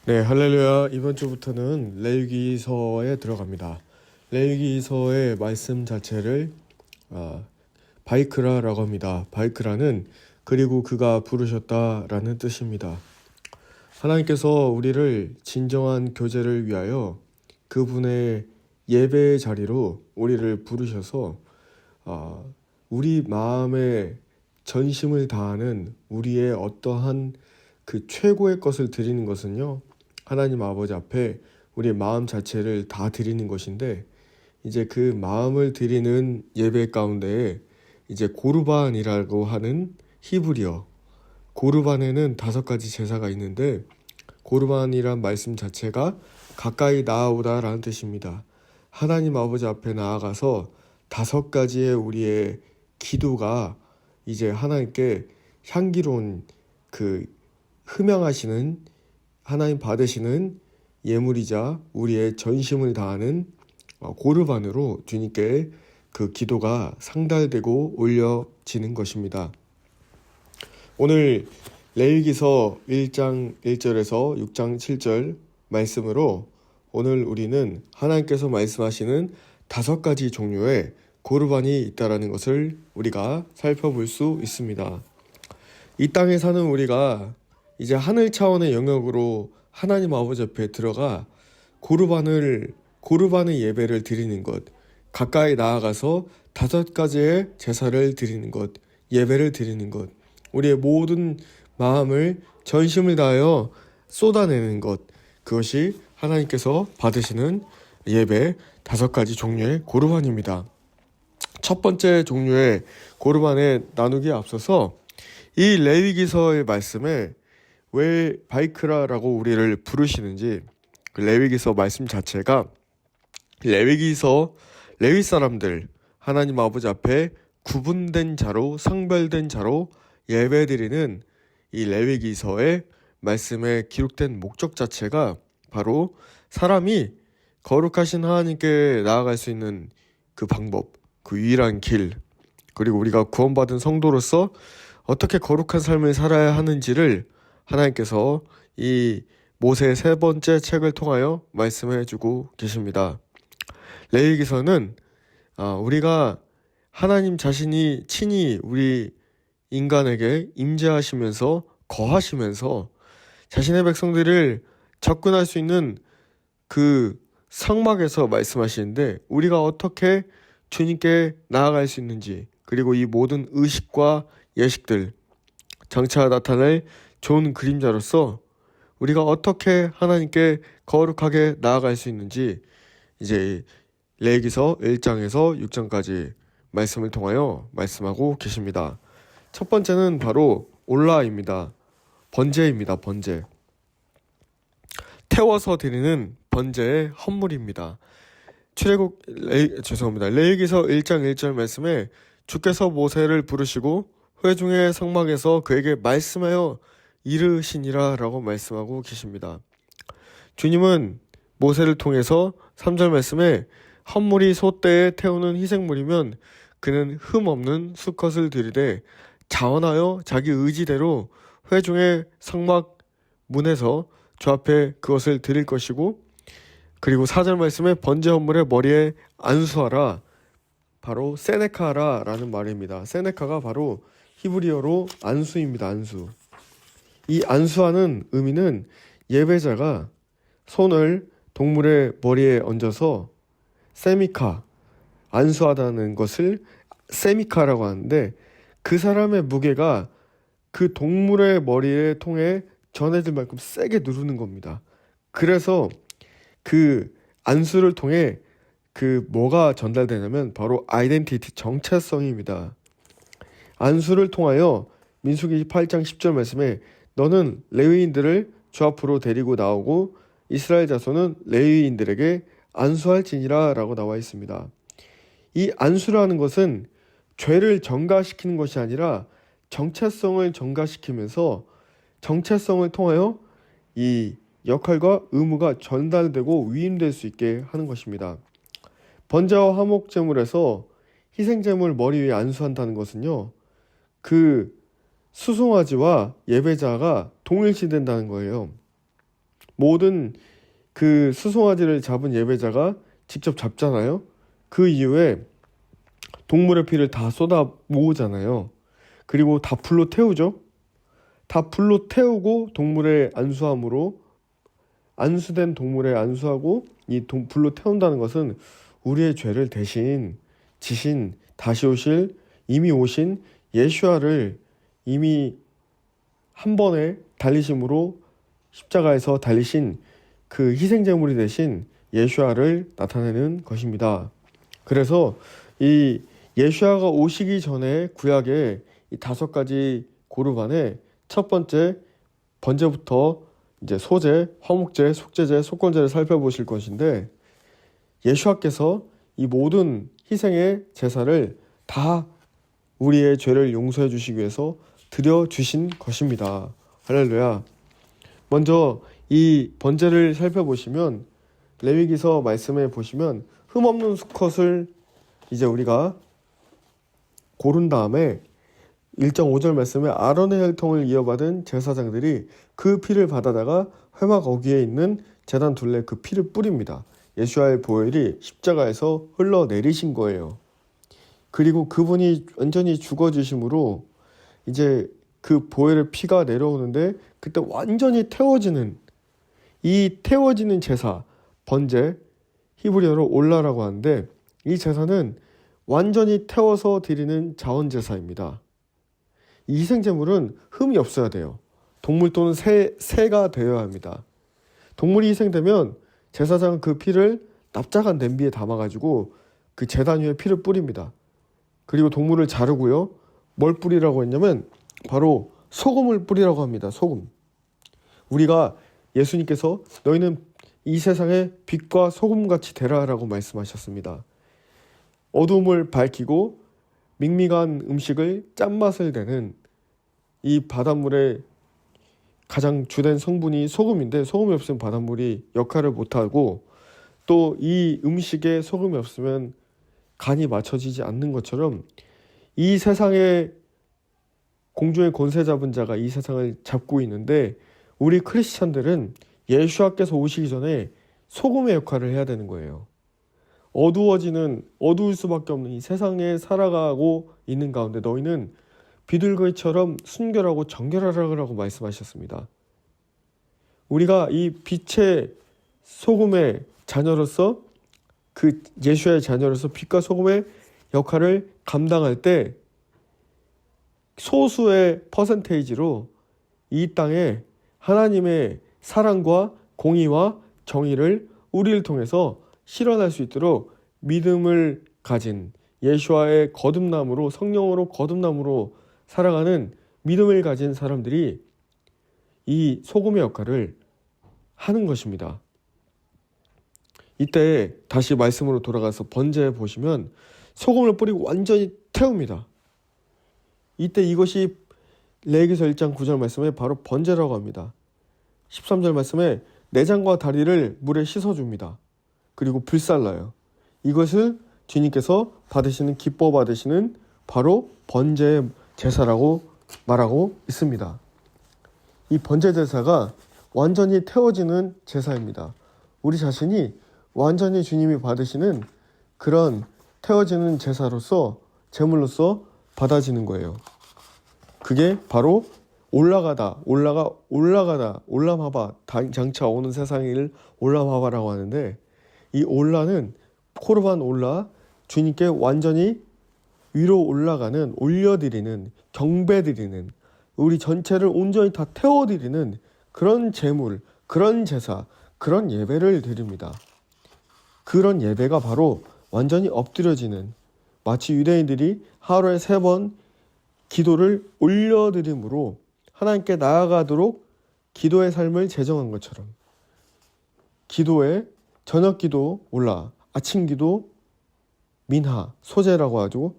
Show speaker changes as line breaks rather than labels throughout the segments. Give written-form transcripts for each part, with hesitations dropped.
네, 할렐루야. 이번 주부터는 레위기서에 들어갑니다. 레위기서의 말씀 자체를 바이크라라고 합니다. 바이크라는 그리고 그가 부르셨다라는 뜻입니다. 하나님께서 우리를 진정한 교제를 위하여 그분의 예배의 자리로 우리를 부르셔서 우리 마음에 전심을 다하는 우리의 어떠한 그 최고의 것을 드리는 것은요, 하나님 아버지 앞에 우리의 마음 자체를 다 드리는 것인데, 이제 그 마음을 드리는 예배 가운데에 이제 고르반이라고 하는 히브리어, 고르반에는 5가지 제사가 있는데, 고르반이란 말씀 자체가 가까이 나아오다라는 뜻입니다. 하나님 아버지 앞에 나아가서 5가지의 우리의 기도가 이제 하나님께 향기로운 그 흠양하시는 하나님 받으시는 예물이자 우리의 전심을 다하는 고르반으로 주님께 그 기도가 상달되고 올려지는 것입니다. 오늘 레위기서 1장 1절에서 6장 7절 말씀으로 오늘 우리는 하나님께서 말씀하시는 5가지 종류의 고르반이 있다라는 것을 우리가 살펴볼 수 있습니다. 이 땅에 사는 우리가 이제 하늘 차원의 영역으로 하나님 아버지 앞에 들어가 고르반의 예배를 드리는 것, 가까이 나아가서 5가지의 제사를 드리는 것, 예배를 드리는 것, 우리의 모든 마음을 전심을 다하여 쏟아내는 것, 그것이 하나님께서 받으시는 예배 5가지 종류의 고르반입니다. 첫 번째 종류의 고르반에 나누기에 앞서서 이 레위기서의 말씀에 왜 바이크라라고 우리를 부르시는지, 그 레위기서 말씀 자체가 레위 사람들, 하나님 아버지 앞에 구분된 자로, 성별된 자로 예배드리는 이 레위기서의 말씀에 기록된 목적 자체가 바로 사람이 거룩하신 하나님께 나아갈 수 있는 그 방법, 그 유일한 길, 그리고 우리가 구원받은 성도로서 어떻게 거룩한 삶을 살아야 하는지를 하나님께서 이 모세의 3번째 책을 통하여 말씀해주고 계십니다. 레위기서는 우리가 하나님 자신이 친히 우리 인간에게 임재하시면서 거하시면서 자신의 백성들을 접근할 수 있는 그 성막에서 말씀하시는데, 우리가 어떻게 주님께 나아갈 수 있는지, 그리고 이 모든 의식과 예식들, 장차 나타날 좋은 그림자로서 우리가 어떻게 하나님께 거룩하게 나아갈 수 있는지 이제 레위기서 1장에서 6장까지 말씀을 통하여 말씀하고 계십니다. 첫 번째는 바로 올라입니다. 번제입니다. 번제. 태워서 드리는 번제의 헌물입니다. 레위기서 1장 1절 말씀에 주께서 모세를 부르시고 회중의 성막에서 그에게 말씀하여 이르시니라 라고 말씀하고 계십니다. 주님은 모세를 통해서 3절 말씀에 헌물이 소떼에 태우는 희생물이면 그는 흠없는 수컷을 드리되 자원하여 자기 의지대로 회중의 성막 문에서 주 앞에 그것을 드릴 것이고, 그리고 4절 말씀에 번제 헌물의 머리에 안수하라, 바로 세네카라 라는 말입니다. 세네카가 바로 히브리어로 안수입니다. 안수. 이 안수하는 의미는 예배자가 손을 동물의 머리에 얹어서 세미카, 안수하다는 것을 세미카라고 하는데, 그 사람의 무게가 그 동물의 머리에 통해 전해질 만큼 세게 누르는 겁니다. 그래서 그 안수를 통해 그 뭐가 전달되냐면 바로 아이덴티티, 정체성입니다. 안수를 통하여 민수기 8장 10절 말씀에 너는 레위인들을 주 앞으로 데리고 나오고 이스라엘 자손은 레위인들에게 안수할지니라 라고 나와 있습니다. 이 안수라는 것은 죄를 전가시키는 것이 아니라 정체성을 전가시키면서 정체성을 통하여 이 역할과 의무가 전달되고 위임될 수 있게 하는 것입니다. 번제와 화목제물에서 희생제물 머리 위에 안수한다는 것은요, 그 수송아지와 예배자가 동일시된다는 거예요. 모든 그 수송아지를 잡은 예배자가 직접 잡잖아요. 그 이후에 동물의 피를 다 쏟아 모으잖아요. 그리고 다 불로 태우죠. 다 불로 태우고 동물의 안수함으로 안수된 동물에 안수하고 이 불로 태운다는 것은 우리의 죄를 대신 지신 다시 오실 이미 오신 예수아를 이미 한 번에 달리심으로 십자가에서 달리신 그 희생제물이 되신 예수아를 나타내는 것입니다. 그래서 이 예수아가 오시기 전에 구약의 이 5가지 고르반 안에 첫 번째 번제부터 이제 소제, 화목제, 속죄제, 속건제를 살펴보실 것인데 예수아께서 이 모든 희생의 제사를 다 우리의 죄를 용서해 주시기 위해서 드려 주신 것입니다. 할렐루야. 먼저 이 번제를 살펴보시면 레위기서 말씀에 보시면 흠없는 수컷을 이제 우리가 고른 다음에 1장 5절 말씀에 아론의 혈통을 이어받은 제사장들이 그 피를 받아다가 회막 어귀에 있는 제단 둘레 그 피를 뿌립니다. 예수아의 보혈이 십자가에서 흘러내리신 거예요. 그리고 그분이 완전히 죽어주심으로 이제 그 보혈의 피가 내려오는데 그때 완전히 태워지는 이 태워지는 제사 번제 히브리어로 올라라고 하는데 이 제사는 완전히 태워서 드리는 자원제사입니다. 이 희생제물은 흠이 없어야 돼요. 동물 또는 새가 되어야 합니다. 동물이 희생되면 제사장은 그 피를 납작한 냄비에 담아가지고 그 제단 위에 피를 뿌립니다. 그리고 동물을 자르고요. 뭘 뿌리라고 했냐면 바로 소금을 뿌리라고 합니다. 소금. 우리가 예수님께서 너희는 이 세상에 빛과 소금같이 되라라고 말씀하셨습니다. 어둠을 밝히고 밍밍한 음식을 짠맛을 내는 이 바닷물의 가장 주된 성분이 소금인데 소금이 없으면 바닷물이 역할을 못하고 또 이 음식에 소금이 없으면 간이 맞춰지지 않는 것처럼 이 세상에 공중의 권세 잡은 자가 이 세상을 잡고 있는데 우리 크리스찬들은 예수님께서 오시기 전에 소금의 역할을 해야 되는 거예요. 어두울 수밖에 없는 이 세상에 살아가고 있는 가운데 너희는 비둘기처럼 순결하고 정결하라고 말씀하셨습니다. 우리가 이 빛의 소금의 자녀로서 그 예수의 자녀로서 빛과 소금의 역할을 감당할 때 소수의 퍼센테이지로 이 땅에 하나님의 사랑과 공의와 정의를 우리를 통해서 실현할 수 있도록 믿음을 가진 예수와의 거듭남으로 성령으로 거듭남으로 살아가는 믿음을 가진 사람들이 이 소금의 역할을 하는 것입니다. 이때 다시 말씀으로 돌아가서 번제에 보시면 소금을 뿌리고 완전히 태웁니다. 이때 이것이 레위기서 1장 9절 말씀에 바로 번제라고 합니다. 13절 말씀에 내장과 다리를 물에 씻어줍니다. 그리고 불살라요. 이것을 주님께서 받으시는 기뻐 받으시는 바로 번제의 제사라고 말하고 있습니다. 이 번제 제사가 완전히 태워지는 제사입니다. 우리 자신이 완전히 주님이 받으시는 그런 태워지는 제사로서 제물로서 받아지는 거예요. 그게 바로 올라마바 장차 오는 세상을 올라마바라고 하는데 이 올라는 코르반 올라 주님께 완전히 위로 올라가는 올려드리는 경배드리는 우리 전체를 온전히 다 태워드리는 그런 제물 그런 제사 그런 예배를 드립니다. 그런 예배가 바로 완전히 엎드려지는 마치 유대인들이 하루에 3번 기도를 올려드림으로 하나님께 나아가도록 기도의 삶을 제정한 것처럼 기도에 저녁 기도 올라 아침 기도 민하 소제라고 하죠.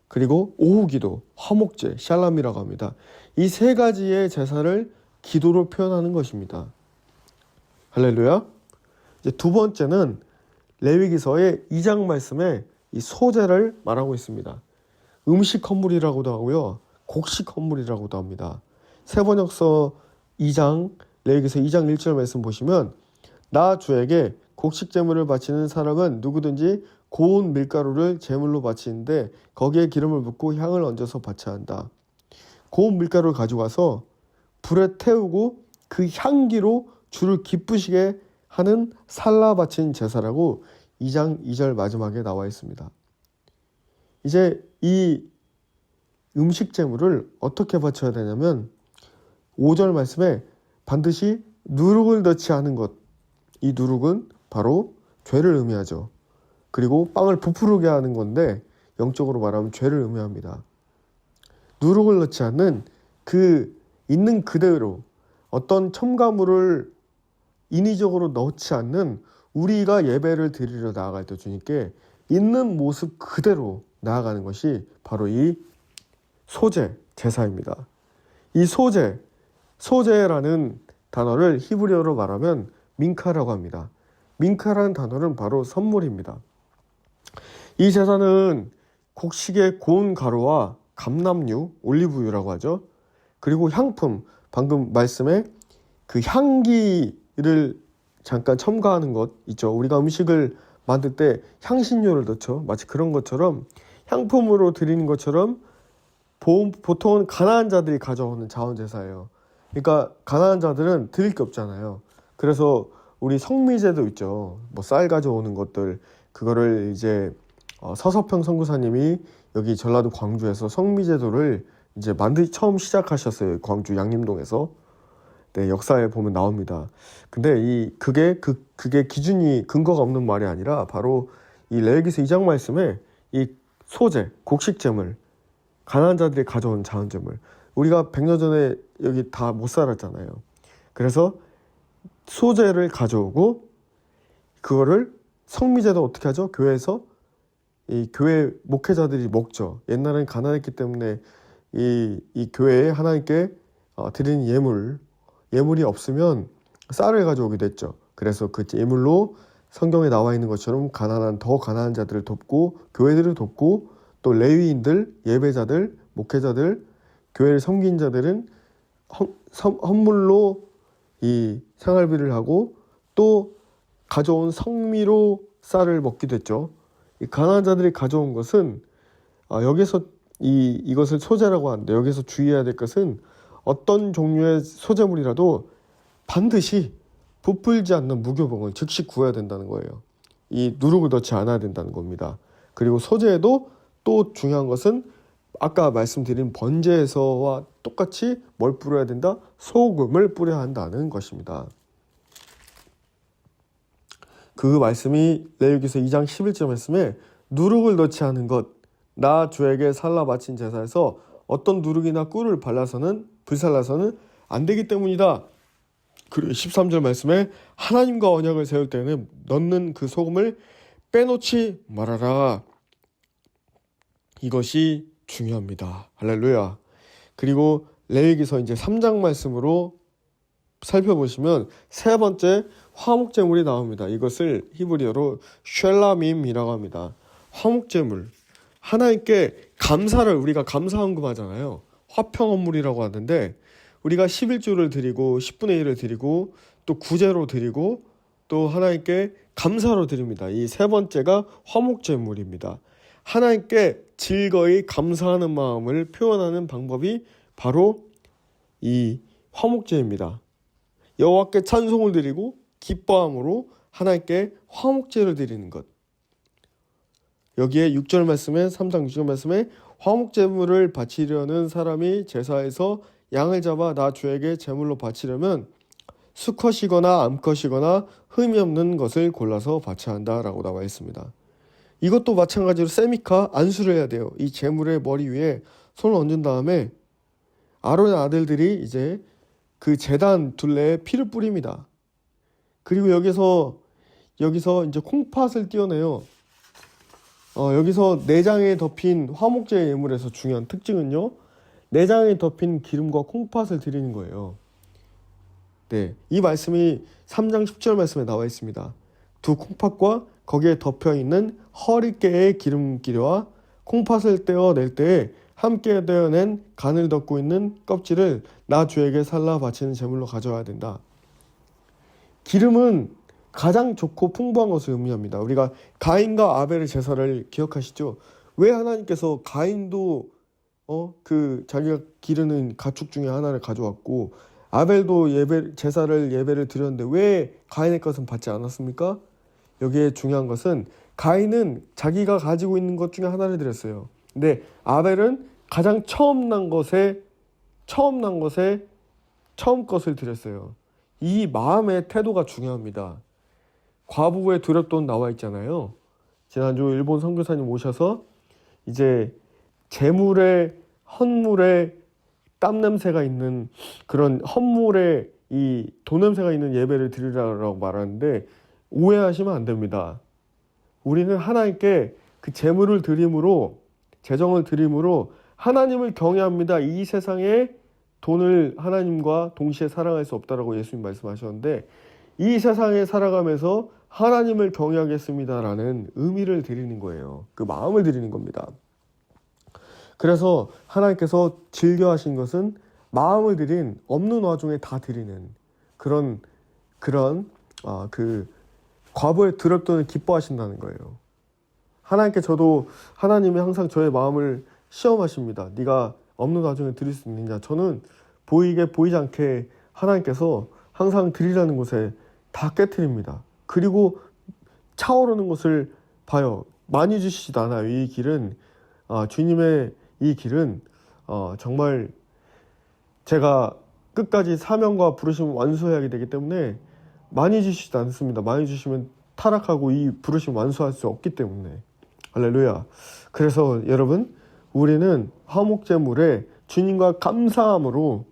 그리고 오후 기도 화목제 샬람이라고 합니다. 이 3가지의 제사를 기도로 표현하는 것입니다. 할렐루야. 이제 두 번째는 레위기서의 2장 말씀에 이 소제를 말하고 있습니다. 음식 헌물이라고도 하고요. 곡식 헌물이라고도 합니다. 세번역서 2장 레위기서 2장 1절 말씀 보시면 나 주에게 곡식 제물을 바치는 사람은 누구든지 고운 밀가루를 제물로 바치는데 거기에 기름을 붓고 향을 얹어서 바쳐야 한다. 고운 밀가루를 가져가서 불에 태우고 그 향기로 주를 기쁘시게 하는 살라 바친 제사라고 2장 2절 마지막에 나와 있습니다. 이제 이 음식 제물을 어떻게 바쳐야 되냐면 5절 말씀에 반드시 누룩을 넣지 않은 것, 이 누룩은 바로 죄를 의미하죠. 그리고 빵을 부풀게 하는 건데 영적으로 말하면 죄를 의미합니다. 누룩을 넣지 않는 그 있는 그대로 어떤 첨가물을 인위적으로 넣지 않는 우리가 예배를 드리러 나아갈 때 주님께 있는 모습 그대로 나아가는 것이 바로 이 소제, 제사입니다. 이 소제라는 단어를 히브리어로 말하면 민카라고 합니다. 민카라는 단어는 바로 선물입니다. 이 제사는 곡식의 고운 가루와 감람유, 올리브유라고 하죠. 그리고 향품, 방금 말씀에 그 향기를 잠깐 첨가하는 것 있죠. 우리가 음식을 만들 때 향신료를 넣죠. 마치 그런 것처럼 향품으로 드리는 것처럼 보통은 가난한 자들이 가져오는 자원제사예요. 그러니까 가난한 자들은 드릴 게 없잖아요. 그래서 우리 성미제도 있죠. 뭐 쌀 가져오는 것들, 그거를 이제 서서평 선교사님이 여기 전라도 광주에서 성미제도를 이제 처음 시작하셨어요. 광주 양림동에서. 네, 역사에 보면 나옵니다. 근데 그게 기준이 근거가 없는 말이 아니라 바로 이 레위기서 2장 말씀에 이 소제, 곡식제물, 가난한 자들이 가져온 자원제물, 우리가 100년 전에 여기 다 못 살았잖아요. 그래서 소제를 가져오고 그거를 성미제도 어떻게 하죠? 교회에서 이 교회 목회자들이 먹죠. 옛날엔 가난했기 때문에 이 교회에 하나님께 드리는 예물이 없으면 쌀을 가져오게 됐죠. 그래서 그 예물로 성경에 나와 있는 것처럼 더 가난한 자들을 돕고 교회들을 돕고 또 레위인들, 예배자들, 목회자들, 교회를 섬긴 자들은 헌물로 이 생활비를 하고 또 가져온 성미로 쌀을 먹기도 했죠. 이 가난한 자들이 가져온 것은 여기서 이것을 소제라고 하는데 여기서 주의해야 될 것은 어떤 종류의 소제물이라도 반드시 부풀지 않는 무교봉을 즉시 구해야 된다는 거예요. 이 누룩을 넣지 않아야 된다는 겁니다. 그리고 소제에도 또 중요한 것은 아까 말씀드린 번제에서와 똑같이 뭘 뿌려야 된다? 소금을 뿌려야 한다는 것입니다. 그 말씀이 레위기서 2장 11절 말씀에 누룩을 넣지 않은 것, 나 주에게 살라 바친 제사에서 어떤 누룩이나 꿀을 불살라서는 안 되기 때문이다. 그리고 13절 말씀에 하나님과 언약을 세울 때는 넣는 그 소금을 빼놓지 말아라. 이것이 중요합니다. 할렐루야. 그리고 레위기서 이제 3장 말씀으로 살펴보시면 세 번째 화목제물이 나옵니다. 이것을 히브리어로 쉘라밈이라고 합니다. 화목제물. 하나님께 우리가 감사헌금 하잖아요. 화평헌물이라고 하는데 우리가 11조를 드리고 10분의 1을 드리고 또 구제로 드리고 또 하나님께 감사로 드립니다. 이 세 번째가 화목제물입니다. 하나님께 즐거이 감사하는 마음을 표현하는 방법이 바로 이 화목제입니다. 여호와께 찬송을 드리고 기뻐함으로 하나님께 화목제를 드리는 것. 여기에 6절 말씀에 3장 6절 말씀에 화목제물을 바치려는 사람이 제사에서 양을 잡아 나 주에게 제물로 바치려면 수컷이거나 암컷이거나 흠이 없는 것을 골라서 바쳐야 한다라고 나와 있습니다. 이것도 마찬가지로 세미카 안수를 해야 돼요. 이 제물의 머리 위에 손을 얹은 다음에 아론의 아들들이 이제 그 제단 둘레에 피를 뿌립니다. 그리고 여기서 이제 콩팥을 띄어내요. 여기서 내장에 덮인 화목제 예물에서 중요한 특징은요, 내장에 덮인 기름과 콩팥을 드리는 거예요. 네, 이 말씀이 3장 10절 말씀에 나와 있습니다. 두 콩팥과 거기에 덮여있는 허리깨의 기름기와 콩팥을 떼어낼 때에 함께 떼어낸 간을 덮고 있는 껍질을 나 주에게 살라 바치는 제물로 가져와야 된다. 기름은 가장 좋고 풍부한 것을 의미합니다. 우리가 가인과 아벨의 제사를 기억하시죠? 왜 하나님께서 가인도 자기가 기르는 가축 중에 하나를 가져왔고 아벨도 제사를 드렸는데 왜 가인의 것은 받지 않았습니까? 여기에 중요한 것은 가인은 자기가 가지고 있는 것 중에 하나를 드렸어요. 근데 아벨은 가장 처음 난 것에 처음 것을 드렸어요. 이 마음의 태도가 중요합니다. 과부의 두렵돈 나와 있잖아요. 지난주 일본 선교사님 오셔서 이제 헌물에 땀 냄새가 있는 그런 헌물에 이 돈 냄새가 있는 예배를 드리라고 말하는데 오해하시면 안 됩니다. 우리는 하나님께 그 재물을 드림으로 재정을 드림으로 하나님을 경외합니다. 이 세상에 돈을 하나님과 동시에 사랑할 수 없다라고 예수님 말씀하셨는데 이 세상에 살아가면서 하나님을 경외하겠습니다라는 의미를 드리는 거예요. 그 마음을 드리는 겁니다. 그래서 하나님께서 즐겨 하신 것은 마음을 드린 없는 와중에 다 드리는 그런 그 과부의 두렵돈을 기뻐하신다는 거예요. 하나님이 항상 저의 마음을 시험하십니다. 네가 없는 와중에 드릴 수 있느냐. 저는 보이지 않게 하나님께서 항상 드리라는 곳에 다 깨트립니다. 그리고 차오르는 것을 봐요. 많이 주시지도 않아요. 이 길은 주님의 이 길은 정말 제가 끝까지 사명과 부르심을 완수해야 되기 때문에 많이 주시지 않습니다. 많이 주시면 타락하고 이 부르심 완수할 수 없기 때문에. 할렐루야. 그래서 여러분, 우리는 화목제물에 주님과 감사함으로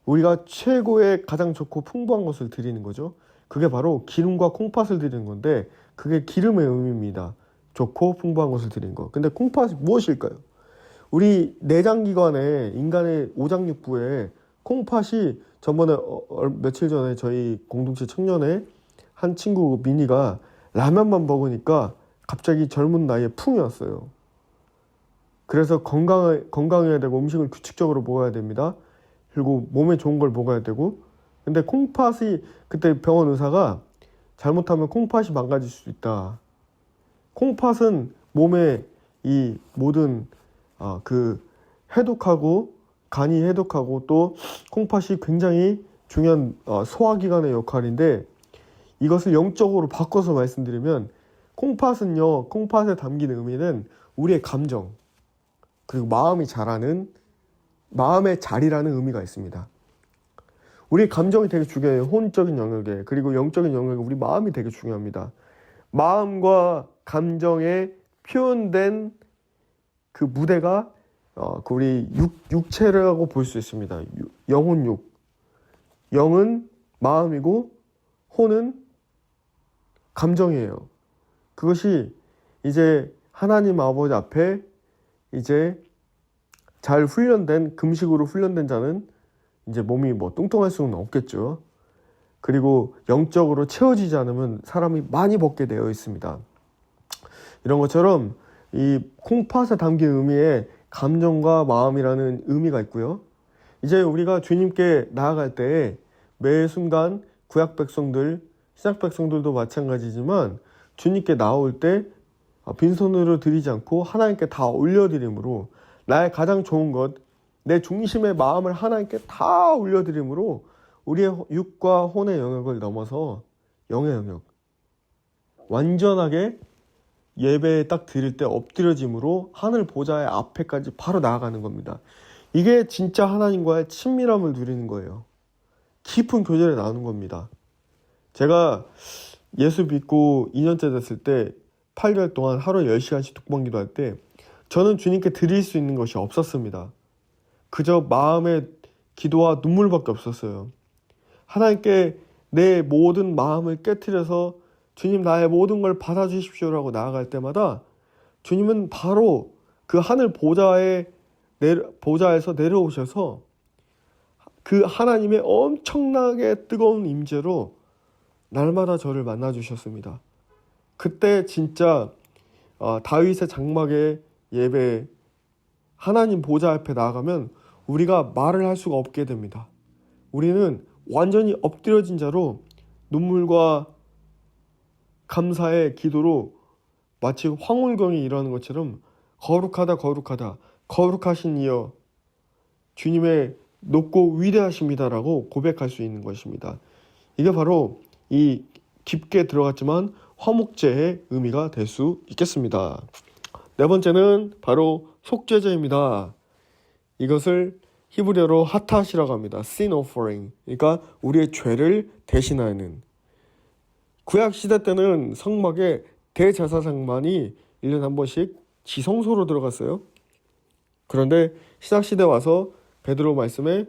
우리가 최고의 가장 좋고 풍부한 것을 드리는 거죠. 그게 바로 기름과 콩팥을 드리는 건데 그게 기름의 의미입니다. 좋고 풍부한 것을 드리는 거. 근데 콩팥이 무엇일까요? 우리 내장기관에 인간의 오장육부에 콩팥이 저번에 며칠 전에 저희 공동체 청년회 한 친구 미니가 라면만 먹으니까 갑자기 젊은 나이에 풍이 왔어요. 그래서 건강해야 되고 음식을 규칙적으로 먹어야 됩니다. 그리고 몸에 좋은 걸 먹어야 되고. 근데 콩팥이 그때 병원 의사가 잘못하면 콩팥이 망가질 수 있다. 콩팥은 몸에 이 모든 해독하고 간이 해독하고 또 콩팥이 굉장히 중요한 소화기관의 역할인데 이것을 영적으로 바꿔서 말씀드리면 콩팥에 담긴 의미는 우리의 감정 그리고 마음의 자리라는 의미가 있습니다. 우리 감정이 되게 중요해요. 혼적인 영역에. 그리고 영적인 영역에 우리 마음이 되게 중요합니다. 마음과 감정에 표현된 그 무대가 우리 육체라고 볼 수 있습니다. 영혼육. 영은 마음이고 혼은 감정이에요. 그것이 이제 하나님 아버지 앞에 이제 잘 훈련된 금식으로 훈련된 자는 이제 몸이 뚱뚱할 수는 없겠죠. 그리고 영적으로 채워지지 않으면 사람이 많이 벗게 되어 있습니다. 이런 것처럼 이 콩팥에 담긴 의미에 감정과 마음이라는 의미가 있고요. 이제 우리가 주님께 나아갈 때 매 순간 구약 백성들, 신약 백성들도 마찬가지지만 주님께 나올 때 빈손으로 드리지 않고 하나님께 다 올려드림으로 나의 가장 좋은 것, 내 중심의 마음을 하나님께 다 올려드림으로 우리의 육과 혼의 영역을 넘어서 영의 영역, 완전하게 예배에 딱 드릴 때 엎드려짐으로 하늘 보좌의 앞에까지 바로 나아가는 겁니다. 이게 진짜 하나님과의 친밀함을 누리는 거예요. 깊은 교제를 나누는 겁니다. 제가 예수 믿고 2년째 됐을 때 8개월 동안 하루에 10시간씩 독방 기도할 때 저는 주님께 드릴 수 있는 것이 없었습니다. 그저 마음의 기도와 눈물밖에 없었어요. 하나님께 내 모든 마음을 깨트려서 주님 나의 모든 걸 받아주십시오라고 나아갈 때마다 주님은 바로 그 하늘 보좌에서 내려오셔서 그 하나님의 엄청나게 뜨거운 임재로 날마다 저를 만나주셨습니다. 그때 진짜 다윗의 장막의 예배 하나님 보좌 앞에 나아가면 우리가 말을 할 수가 없게 됩니다. 우리는 완전히 엎드려진 자로 눈물과 감사의 기도로 마치 황홀경이 일어나는 것처럼 거룩하다 거룩하다 거룩하신 이여 주님의 높고 위대하십니다라고 고백할 수 있는 것입니다. 이게 바로 이 깊게 들어갔지만 화목제의 의미가 될 수 있겠습니다. 네 번째는 바로 속죄제입니다. 이것을 히브리어로 하탓이라고 합니다. sin offering. 그러니까 우리의 죄를 대신하는. 구약 시대 때는 성막에 대제사장만이 1년에 한 번씩 지성소로 들어갔어요. 그런데 신약 시대 와서 베드로 말씀에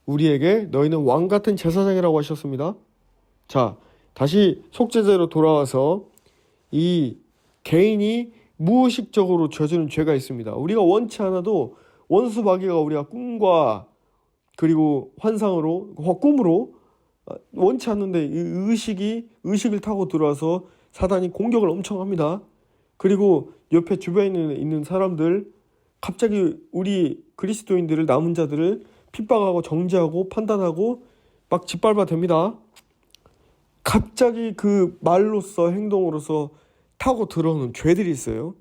우리에게 너희는 왕 같은 제사장이라고 하셨습니다. 자, 다시 속죄제로 돌아와서 이 개인이 무의식적으로 저지른 죄가 있습니다. 우리가 원치 않아도 원수 마귀가 우리가 꿈과 그리고 환상으로 꿈으로 원치 않는데 의식을 타고 들어와서 사단이 공격을 엄청 합니다. 그리고 옆에 주변에 있는 사람들 갑자기 우리 그리스도인들을 남은 자들을 핍박하고 정죄하고 판단하고 막 짓밟아댑니다. 갑자기 그 말로서 행동으로서 타고 들어오는 죄들이 있어요.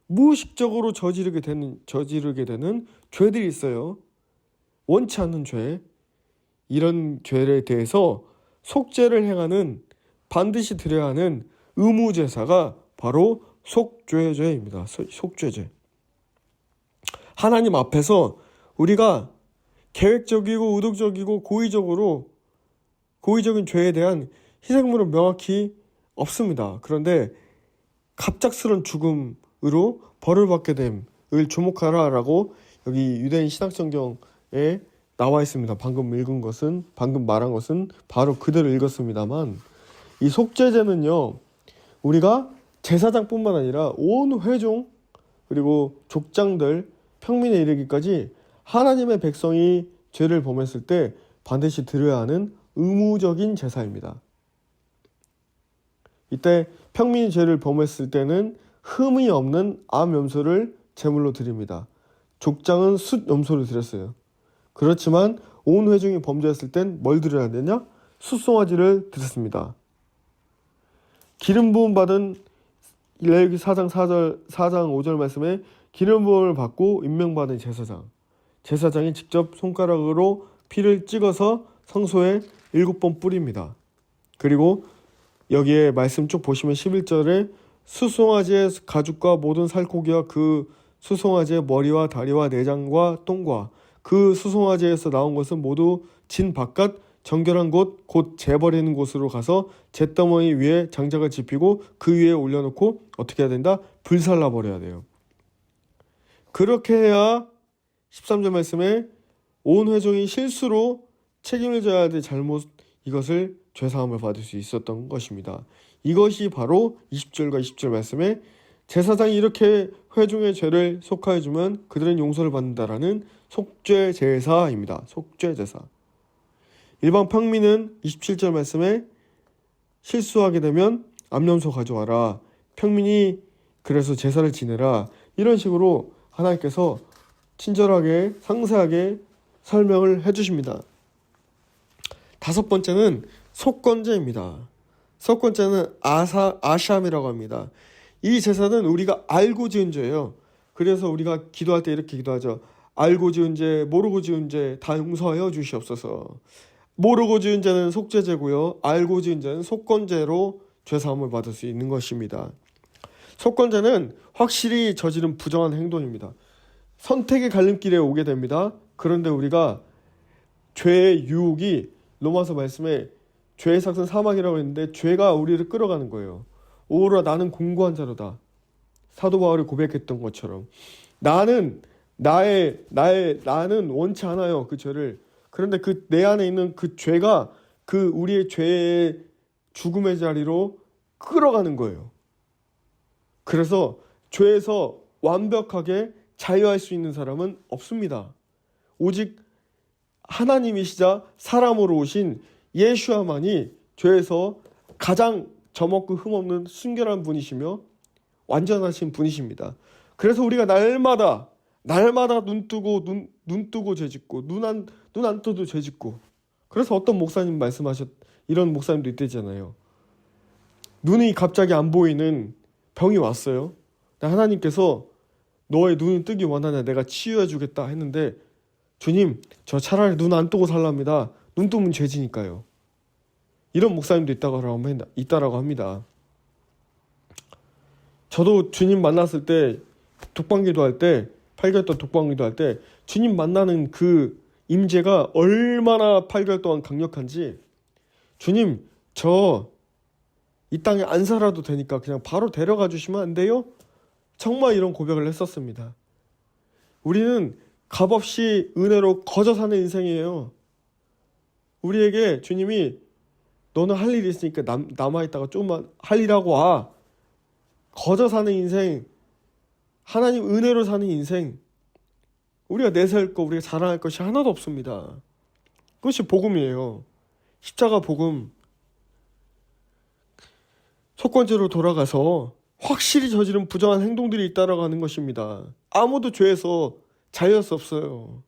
무의식적으로 저지르게 되는 죄들이 있어요. 원치 않는 죄. 이런 죄에 대해서 속죄를 행하는 반드시 드려야 하는 의무제사가 바로 속죄제입니다. 속죄제. 하나님 앞에서 우리가 계획적이고 의도적이고 고의적인 죄에 대한 희생물은 명확히 없습니다. 그런데 갑작스런 죽음으로 벌을 받게 됨을 주목하라라고 여기 유대인 신학성경에 나와 있습니다. 방금 말한 것은 바로 그대로 읽었습니다만 이 속죄제는요, 우리가 제사장뿐만 아니라 온 회종 그리고 족장들 평민에 이르기까지 하나님의 백성이 죄를 범했을 때 반드시 드려야 하는 의무적인 제사입니다. 이때 평민이 죄를 범했을 때는 흠이 없는 암 염소를 제물로 드립니다. 족장은 숫 염소를 드렸어요. 그렇지만 온 회중이 범죄했을 땐 뭘 드려야 되냐? 숫송아지를 드렸습니다. 기름 부음 받은 레위기 4장 5절 말씀에 기름 부음을 받고 임명받은 제사장이 직접 손가락으로 피를 찍어서 성소에 7번 뿌립니다. 그리고 여기에 말씀 쭉 보시면 11절에 수송아지의 가죽과 모든 살코기와 그 수송아지의 머리와 다리와 내장과 똥과 그 수송아지에서 나온 것은 모두 진 바깥 정결한 곳 곧 재버리는 곳으로 가서 잿더미 위에 장작을 지피고 그 위에 올려놓고 어떻게 해야 된다? 불살라 버려야 돼요. 그렇게 해야 13절 말씀에 온 회중이 실수로 책임을 져야 될 잘못 이것을 죄사함을 받을 수 있었던 것입니다. 이것이 바로 20절과 20절 말씀에 제사장이 이렇게 회중의 죄를 속하여 주면 그들은 용서를 받는다라는 속죄제사입니다. 속죄제사. 일반 평민은 27절 말씀에 실수하게 되면 암염소 가져와라. 평민이 그래서 제사를 지내라. 이런 식으로 하나님께서 친절하게 상세하게 설명을 해주십니다. 다섯 번째는 속건제입니다. 속건제는 아샴이라고 합니다. 이 제사는 우리가 알고 지은 죄예요. 그래서 우리가 기도할 때 이렇게 기도하죠. 알고 지은 죄, 모르고 지은 죄 다 용서하여 주시옵소서. 모르고 지은 죄는 속죄제고요. 알고 지은 죄는 속건제로 죄사함을 받을 수 있는 것입니다. 속건제는 확실히 저지른 부정한 행동입니다. 선택의 갈림길에 오게 됩니다. 그런데 우리가 죄의 유혹이 로마서 말씀에 죄의 삭은 사망이라고 했는데 죄가 우리를 끌어가는 거예요. 오라 나는 공고한 자로다. 사도 바울이 고백했던 것처럼 나는 원치 않아요. 그 죄를. 그런데 그 내 안에 있는 그 죄가 그 우리의 죄의 죽음의 자리로 끌어가는 거예요. 그래서 죄에서 완벽하게 자유할 수 있는 사람은 없습니다. 오직 하나님이시자 사람으로 오신 예수야만이 죄에서 가장 점없고 흠없는 순결한 분이시며 완전하신 분이십니다. 그래서 우리가 날마다 눈 뜨고 죄짓고 눈 안 떠도 죄짓고. 그래서 어떤 목사님 이런 목사님도 있대잖아요. 눈이 갑자기 안 보이는 병이 왔어요. 하나님께서 너의 눈을 뜨기 원하냐, 내가 치유해 주겠다 했는데, 주님 저 차라리 눈 안 뜨고 살랍니다. 눈 뜨면 죄지니까요. 이런 목사님도 있다라고 합니다. 저도 주님 만났을 때, 독방기도 할 때, 8개월 동안 독방기도 할 때 주님 만나는 그 임재가 얼마나 8개월 동안 강력한지, 주님 저 이 땅에 안 살아도 되니까 그냥 바로 데려가 주시면 안 돼요? 정말 이런 고백을 했었습니다. 우리는 값없이 은혜로 거저 사는 인생이에요. 우리에게 주님이 너는 할 일이 있으니까 남아있다가 좀만 할 일하고 와. 거저 사는 인생, 하나님 은혜로 사는 인생, 우리가 내세울 거, 우리가 자랑할 것이 하나도 없습니다. 그것이 복음이에요. 십자가 복음. 속건제로 돌아가서 확실히 저지른 부정한 행동들이 있다라고 하는 것입니다. 아무도 죄에서 자유할 수 없어요.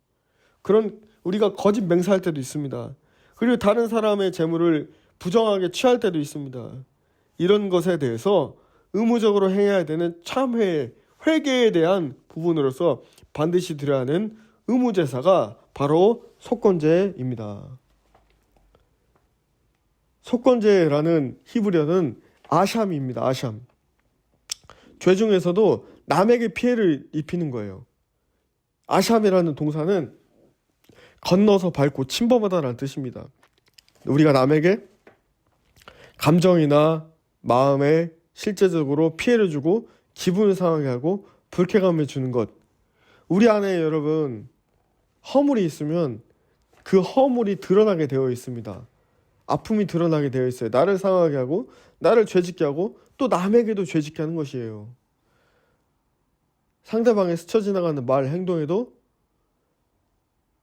그런 우리가 거짓 맹세할 때도 있습니다. 그리고 다른 사람의 재물을 부정하게 취할 때도 있습니다. 이런 것에 대해서 의무적으로 행해야 되는 참회, 회개에 대한 부분으로서 반드시 드려야 하는 의무제사가 바로 속건제입니다. 속건제라는 히브리어는 아샴입니다. 아샴. 죄 중에서도 남에게 피해를 입히는 거예요. 아샴이라는 동사는 건너서 밟고 침범하다라는 뜻입니다. 우리가 남에게 감정이나 마음에 실제적으로 피해를 주고 기분을 상하게 하고 불쾌감을 주는 것. 우리 안에 여러분 허물이 있으면 그 허물이 드러나게 되어 있습니다. 아픔이 드러나게 되어 있어요. 나를 상하게 하고 나를 죄짓게 하고 또 남에게도 죄짓게 하는 것이에요. 상대방의 스쳐 지나가는 말, 행동에도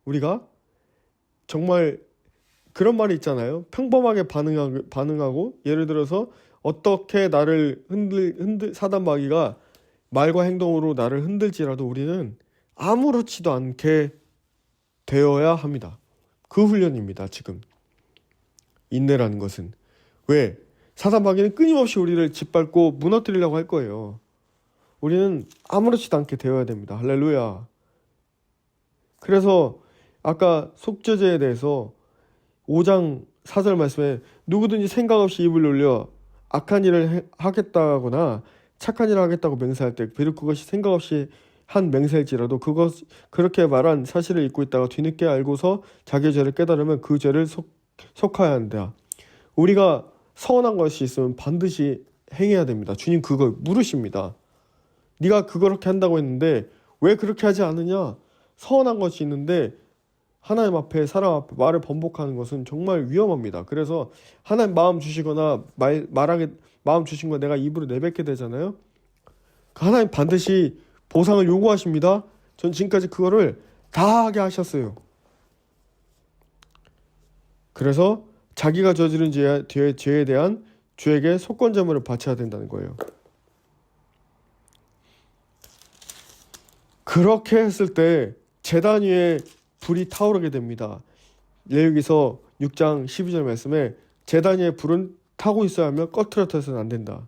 우리가 정말 그런 말이 있잖아요. 평범하게 반응하고 예를 들어서 어떻게 나를 사단마귀가 말과 행동으로 나를 흔들지라도 우리는 아무렇지도 않게 되어야 합니다. 그 훈련입니다. 지금 인내라는 것은. 왜? 사단마귀는 끊임없이 우리를 짓밟고 무너뜨리려고 할 거예요. 우리는 아무렇지도 않게 되어야 됩니다. 할렐루야. 그래서 아까 속죄제에 대해서 5장 4절 말씀에 누구든지 생각 없이 입을 올려 악한 일을 하겠다거나 착한 일을 하겠다고 맹세할 때, 비록 그것이 생각 없이 한 맹세일지라도 그렇게 말한 사실을 잊고 있다가 뒤늦게 알고서 자기의 죄를 깨달으면 그 죄를 속하여야 한다. 우리가 서운한 것이 있으면 반드시 행해야 됩니다. 주님 그걸 물으십니다. 네가 그렇게 한다고 했는데 왜 그렇게 하지 않느냐? 서운한 것이 있는데 하나님 앞에, 사람 앞에 말을 번복하는 것은 정말 위험합니다. 그래서 하나님 마음 주시거나 말하게 마음 주신 거 내가 입으로 내뱉게 되잖아요. 하나님 반드시 보상을 요구하십니다. 전 지금까지 그거를 다 하게 하셨어요. 그래서 자기가 저지른 죄에 대한 주에게 속건제물을 바쳐야 된다는 거예요. 그렇게 했을 때 제단 위에 불이 타오르게 됩니다. 레위기서 6장 12절 말씀에 제단 위에 불은 타고 있어야 하며 꺼트려서는 안 된다.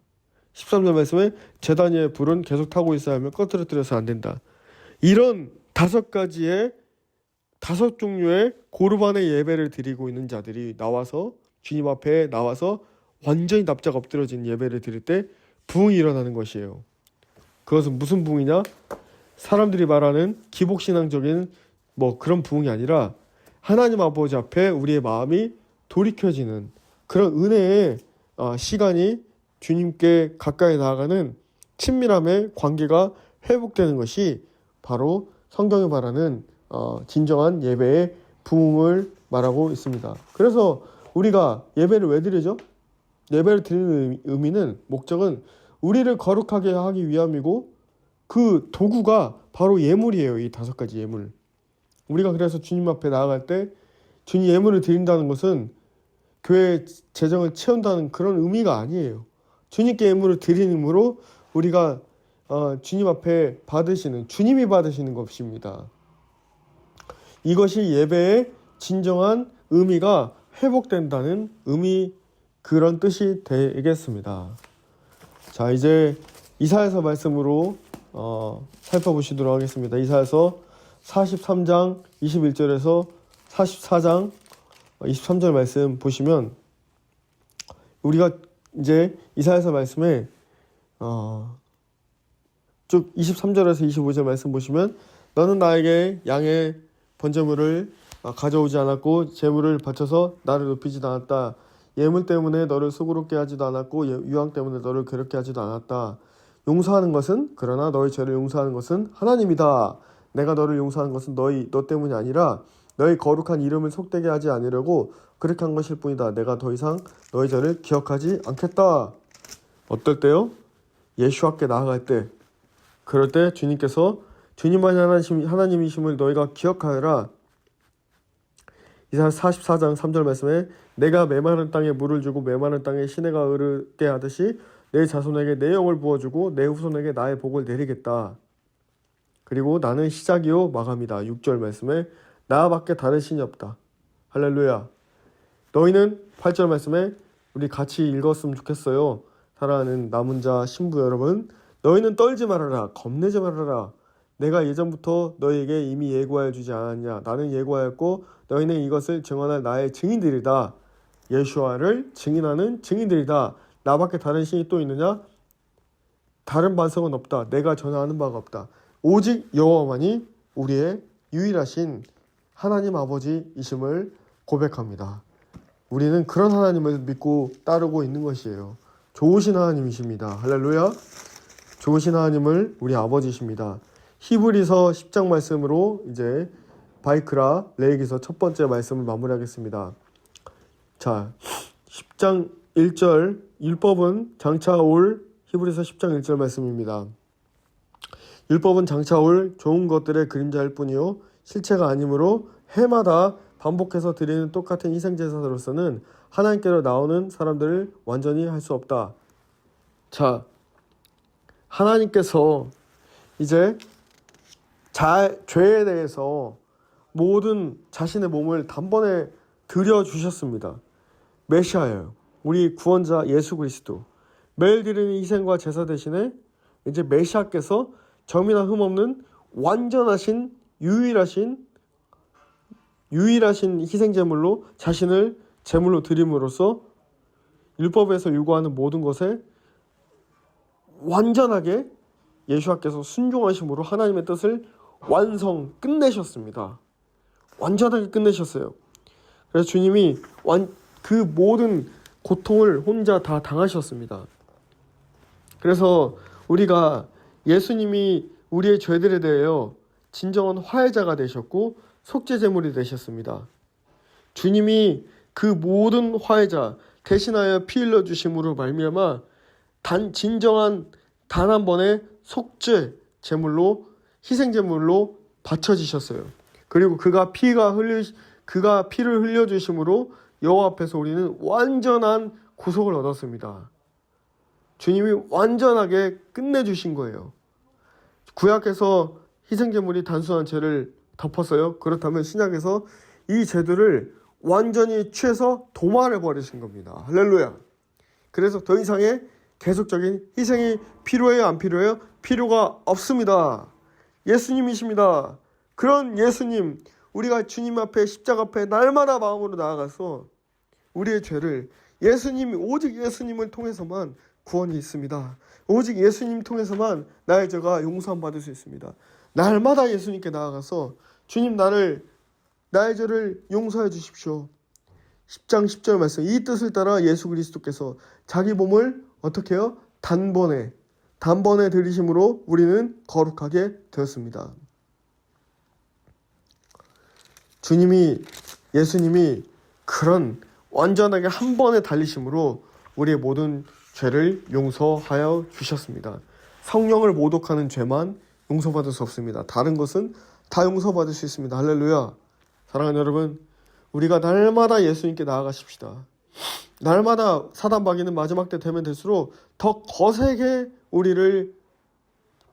13절 말씀에 제단 위에 불은 계속 타고 있어야 하며 꺼트려서 안 된다. 이런 5가지의 5종류의 고르반의 예배를 드리고 있는 자들이 나와서 주님 앞에 나와서 완전히 납작 엎드려진 예배를 드릴 때 부흥이 일어나는 것이에요. 그것은 무슨 부흥이냐? 사람들이 말하는 기복신앙적인 그런 부흥이 아니라 하나님 아버지 앞에 우리의 마음이 돌이켜지는 그런 은혜의 시간이, 주님께 가까이 나아가는 친밀함의 관계가 회복되는 것이 바로 성경이 말하는 진정한 예배의 부흥을 말하고 있습니다. 그래서 우리가 예배를 왜 드리죠? 예배를 드리는 의미는, 목적은 우리를 거룩하게 하기 위함이고 그 도구가 바로 예물이에요. 이 5가지 예물. 우리가 그래서 주님 앞에 나아갈 때 주님 예물을 드린다는 것은 교회 재정을 채운다는 그런 의미가 아니에요. 주님께 예물을 드림으로 우리가 주님 앞에 주님이 받으시는 것입니다. 이것이 예배의 진정한 의미가 회복된다는 그런 뜻이 되겠습니다. 자, 이제 이사야서 말씀으로 살펴보시도록 하겠습니다. 이사야서 43장 21절에서 44장 23절 말씀 보시면 우리가 이제 이사야서 말씀에 쭉 23절에서 25절 말씀 보시면 너는 나에게 양의 번제물을 가져오지 않았고 제물을 바쳐서 나를 높이지도 않았다. 예물 때문에 너를 수고롭게 하지도 않았고 유황 때문에 너를 괴롭게 하지도 않았다. 용서하는 것은 그러나 너의 죄를 용서하는 것은 하나님이다. 내가 너를 용서하는 것은 너 때문이 아니라 너의 거룩한 이름을 속되게 하지 않으려고 그렇게 한 것일 뿐이다. 내가 더 이상 너의 죄를 기억하지 않겠다. 어떨 때요? 예수와께 나아갈 때, 그럴 때 주님께서 주님만이 하나님이심을 너희가 기억하여라. 이사야 44장 3절 말씀에 내가 메마른 땅에 물을 주고 메마른 땅에 시내가 흐르게 하듯이 내 자손에게 내 영을 부어주고 내 후손에게 나의 복을 내리겠다. 그리고 나는 시작이요 마감이다. 6절 말씀에 나밖에 다른 신이 없다. 할렐루야. 너희는 8절 말씀에 우리 같이 읽었으면 좋겠어요. 사랑하는 남은 자 신부 여러분, 너희는 떨지 말아라. 겁내지 말아라. 내가 예전부터 너희에게 이미 예고하여 주지 않았냐. 나는 예고하였고 너희는 이것을 증언할 나의 증인들이다. 예수와를 증인하는 증인들이다. 나밖에 다른 신이 또 있느냐? 다른 반석은 없다. 내가 전하는 바가 없다. 오직 여호와만이 우리의 유일하신 하나님 아버지이심을 고백합니다. 우리는 그런 하나님을 믿고 따르고 있는 것이에요. 좋으신 하나님이십니다. 할렐루야. 좋으신 하나님을 우리 아버지십니다. 히브리서 10장 말씀으로 이제 바이크라 레이기서 첫 번째 말씀을 마무리하겠습니다. 자, 10장 1절 율법은 장차 올 히브리서 10장 1절 말씀입니다. 율법은 장차 올 좋은 것들의 그림자일 뿐이요 실체가 아니므로 해마다 반복해서 드리는 똑같은 희생제사로서는 하나님께로 나오는 사람들을 완전히 할 수 없다. 자, 하나님께서 이제 죄에 대해서 모든 자신의 몸을 단번에 드려주셨습니다. 메시아예요. 우리 구원자 예수 그리스도. 매일 드리는 희생과 제사 대신에 이제 메시아께서 점이나 흠없는 완전하신 유일하신 희생제물로 자신을 제물로 드림으로써 율법에서 요구하는 모든 것에 완전하게 예수께서 순종하심으로 하나님의 뜻을 끝내셨습니다. 완전하게 끝내셨어요. 그래서 주님이 그 모든 고통을 혼자 다 당하셨습니다. 그래서 우리가 예수님이 우리의 죄들에 대하여 진정한 화해자가 되셨고 속죄제물이 되셨습니다. 주님이 그 모든 화해자 대신하여 피 흘려 주심으로 말미암아 진정한 단 한 번의 속죄 제물로 희생제물로 바쳐지셨어요. 그리고 그가 피를 흘려 주심으로 여호와 앞에서 우리는 완전한 구속을 얻었습니다. 주님이 완전하게 끝내주신 거예요. 구약에서 희생제물이 단순한 죄를 덮었어요. 그렇다면 신약에서 이 죄들을 완전히 취해서 도말해 버리신 겁니다. 할렐루야. 그래서 더 이상의 계속적인 희생이 필요해요, 안 필요해요? 필요가 없습니다. 예수님이십니다. 그런 예수님, 우리가 주님 앞에 십자가 앞에 날마다 마음으로 나아가서 우리의 죄를 오직 예수님을 통해서만 구원이 있습니다. 오직 예수님 통해서만 나의 죄가 용서함 받을 수 있습니다. 날마다 예수님께 나아가서 주님 나의 죄를 용서해 주십시오. 10장 10절 말씀, 이 뜻을 따라 예수 그리스도께서 자기 몸을 어떻게 해요? 단번에 들이심으로 우리는 거룩하게 되었습니다. 예수님이 그런 완전하게 한 번에 달리심으로 우리의 모든 죄를 용서하여 주셨습니다. 성령을 모독하는 죄만 용서받을 수 없습니다. 다른 것은 다 용서받을 수 있습니다. 할렐루야. 사랑하는 여러분, 우리가 날마다 예수님께 나아가십시다. 날마다 사단마귀는 마지막 때 되면 될수록 더 거세게 우리를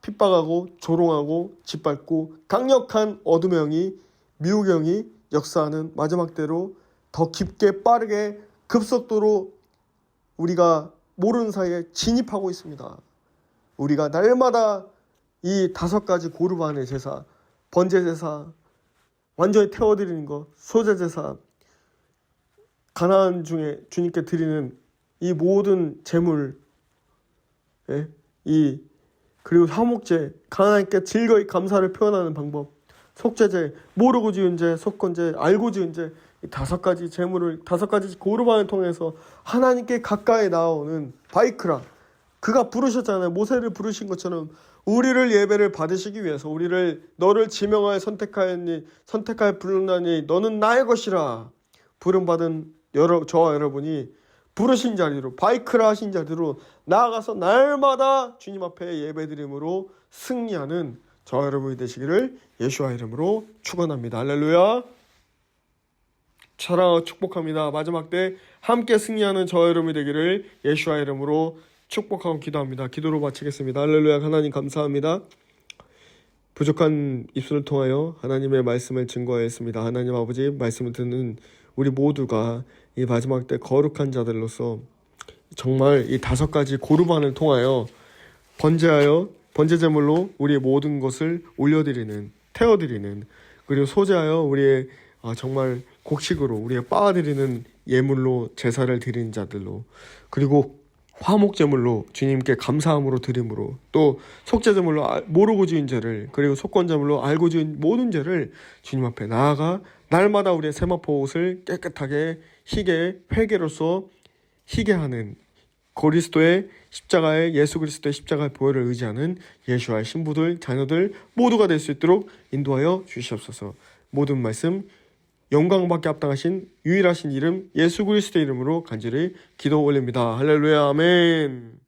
핍박하고 조롱하고 짓밟고 강력한 어둠의 영이 미혹의 영이 역사하는 마지막 때로 더 깊게 빠르게 급속도로 우리가 모르는 사이에 진입하고 있습니다. 우리가 날마다 이 5가지 고르반의 제사, 번제 제사, 완전히 태워드리는 것, 소제 제사, 가나안 중에 주님께 드리는 이 모든 제물, 그리고 화목제, 하나님께 즐거이 감사를 표현하는 방법, 속죄제, 모르고 지은 죄, 속건제, 알고 지은 죄, 이 5가지 제물을 5가지 고르반을 통해서 하나님께 가까이 나오는 바이크라, 그가 부르셨잖아요. 모세를 부르신 것처럼 우리를 예배를 받으시기 위해서 우리를 너를 지명하여 선택하여 부르나니 너는 나의 것이라 부름받은 저와 여러분이 부르신 자리로 바이크라 하신 자리로 나아가서 날마다 주님 앞에 예배드림으로 승리하는 저와 여러분이 되시기를 예수와 이름으로 축원합니다. 할렐루야. 사랑하고 축복합니다. 마지막 때 함께 승리하는 저와 여러분이 되기를 예수와 이름으로 축복하고 기도합니다. 기도로 마치겠습니다. 할렐루야. 하나님 감사합니다. 부족한 입술을 통하여 하나님의 말씀을 증거하였습니다. 하나님 아버지 말씀을 듣는 우리 모두가 이 마지막 때 거룩한 자들로서 정말 이 5가지 고르반을 통하여 번제 제물로 우리의 모든 것을 올려드리는, 태워드리는, 그리고 소제하여 우리의 정말 곡식으로 우리의 빻아드리는 예물로 제사를 드리는 자들로, 그리고 화목제물로 주님께 감사함으로 드림으로, 또 속죄제물로 모르고 지은 죄를, 그리고 속건제물로 알고 지은 모든 죄를 주님 앞에 나아가 날마다 우리의 세마포 옷을 깨끗하게 희게 회개로서 희게 하는 그리스도의 십자가의 예수 그리스도의 십자가의 보혈을 의지하는 예수와의 신부들, 자녀들 모두가 될 수 있도록 인도하여 주시옵소서. 모든 말씀 영광받게 합당하신 유일하신 이름 예수 그리스도의 이름으로 간절히 기도 올립니다. 할렐루야. 아멘.